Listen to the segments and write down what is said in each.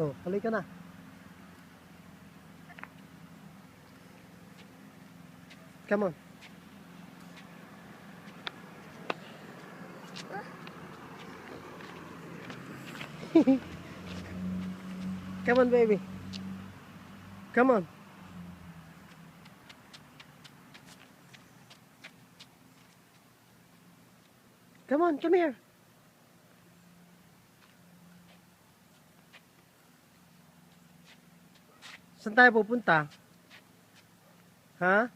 Oh, halika na. Come on. Come on, baby. Come on. Come on, come here. Saan tayo pupunta? Ha?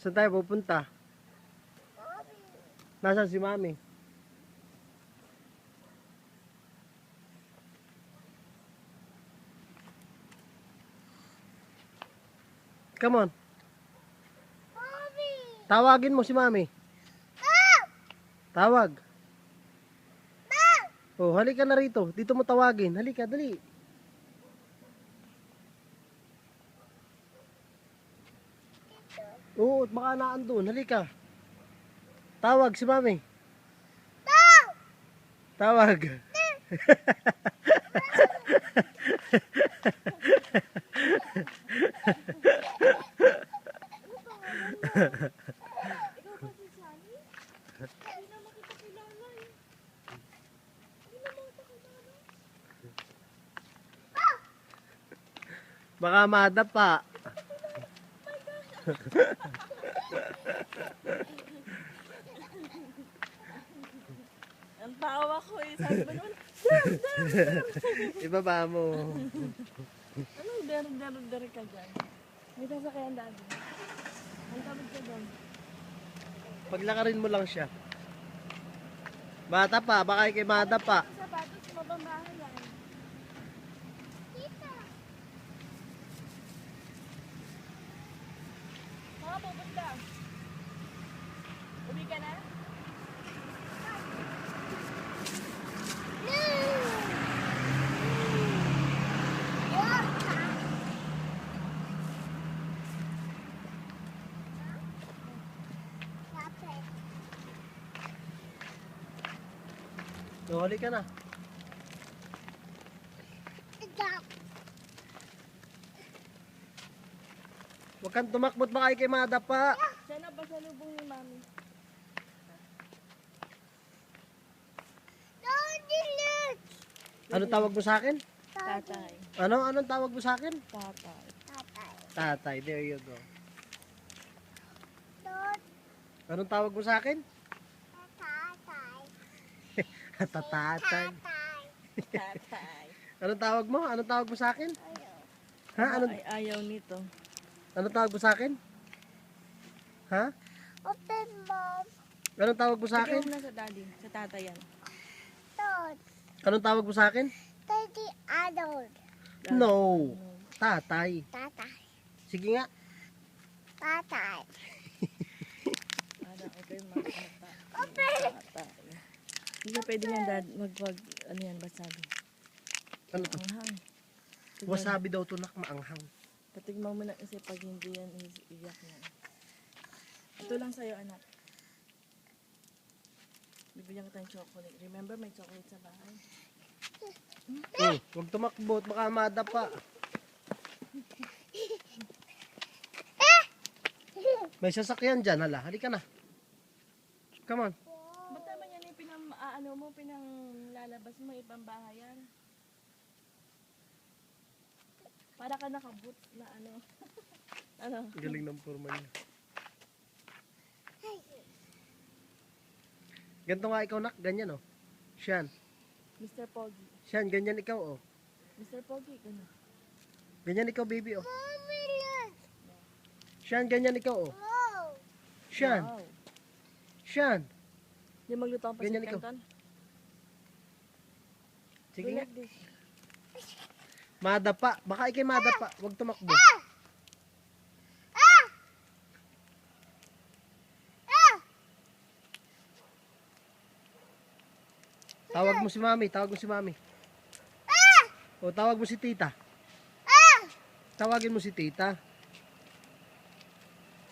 Saan tayo pupunta? Nasaan si Mami? Come on. Tawagin mo si Mami. Tawag. Oh, halika na rito. Dito mo tawagin. Halika, dali. Oo, baka naandun. Halika. Tawag si Mami. Tawag. Baka madapa. Ang tawa ko eh. Sabi ba naman, Ibaba mo. anong der ka dyan? May sasakyan daan doon. Ang tabig ka doon. Paglakarin mo lang siya. Bata pa, baka kay madapa. Ang sapatos, mabambahan yan. Tita! Mga pupunta. Uwi ka na? So, halika na. Huwag kang tumakbot baka kay madapa. Sana ba sa lubong ni Mami? Ano tawag mo sa akin? Tatay. Anong tawag mo sa akin? Tatay. Tatay, there you go. Anong tawag mo sa akin? Tatatay. Tatay. Anong tawag mo? Anong tawag mo sa akin? Ha? Ay, ayaw nito. Anong tawag mo sa akin? Ha? Open mom. Anong tawag mo sa Sige akin? mo na sa daddy. Sa tatay yan. Don't. Anong tawag mo sa akin? Daddy adult. No. Tatay. Tatay. Sige nga. Tatay. Para okay tatay. Hindi na pwede yan dad. Ano yan ba sabi? Ano to? Anghang. Wasabi daw to nak maanghang. Patigmaw mo na kasi pag hindi yan iyak na. Ito lang sa'yo anak. Bibigyan kita ng chocolate. Remember may chocolate sa bahay? Huwag tumakbot, baka madapa. May sasakyan dyan, hala. Halika na. Come on. Ba't naman yan yung pinanglalabas mo ibang bahay yan? Para ka nakabut na ano. Ano? Galing ng forma niya. Ganito nga ikaw nak, ganyan oh. Siyan. Mr. Pogi. Siyan, ganyan ikaw oh. Mr. Pogi, gano'n. Ganyan ikaw baby oh. Mommy, look. Siyan, ganyan ikaw oh. Wow. Siyan. Wow. Siyan. Yung magluto ang Ganyan pasit ikaw. kanton? Sige Do nga. like this. Madapa. Baka ikay madapa. Huwag tumakbo. Tawag mo si Mami. Tawag mo si Mami. O tawag mo si Tita. Tawagin mo si Tita.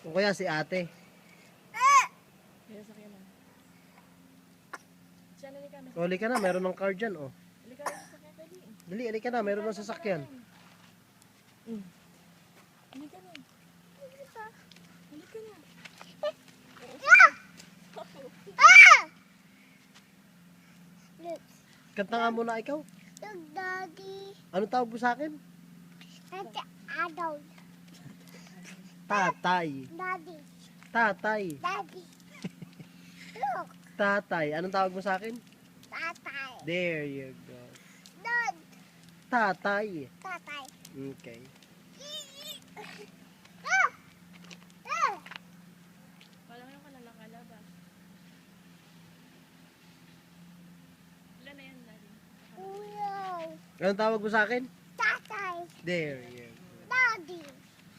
O kaya si Ate. Kaya sa kanya. Siya na ni kami. O, halika na. Meron ng card dyan oh. Halika. Dali, alika na. Meron ng sasakyan. Halika na. Halika na. Look, Kanta nga muna ikaw. look, Daddy. Ano tawag mo sa akin? That's adult. Tatay. Daddy. Tatay. Daddy. Look, Tatay. Anong tawag mo sa akin? tatay. There you go. Dad. Tatay. Tatay. Okay. Ah! Ah! Wala ka na lang kalabas. Ilan na yan, Daddy? Wow. Anong tawag mo sa akin? Tatay. There you go. Daddy.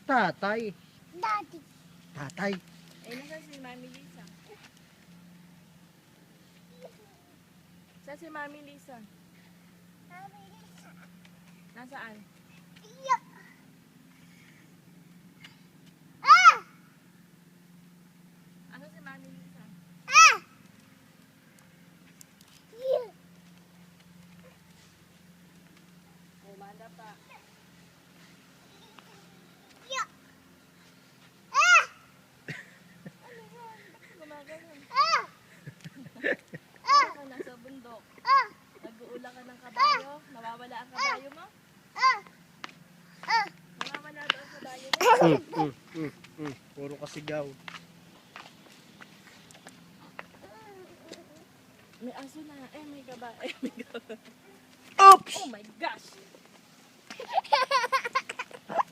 Tatay. Daddy. Tatay. Eh, nasa si Mami Lisa? Sa si Mami Lisa? Mami Lisa. Nasaan? Yeah. Ah! Ano si Mami Lisa? Ah! Yeah. Umanda pa. Yeah. Ah! Gumagano'n. Ah! Ka nasa bundok. Ah! Nag-uula ka ng kabayo. Nawawala ang kabayo mo. Ah! Ah! Nawawala daw ang kabayo mo. Puro kasigaw. May aso na. Eh, may kabayo. Eh, may kabayo. Oops! Oh my gosh!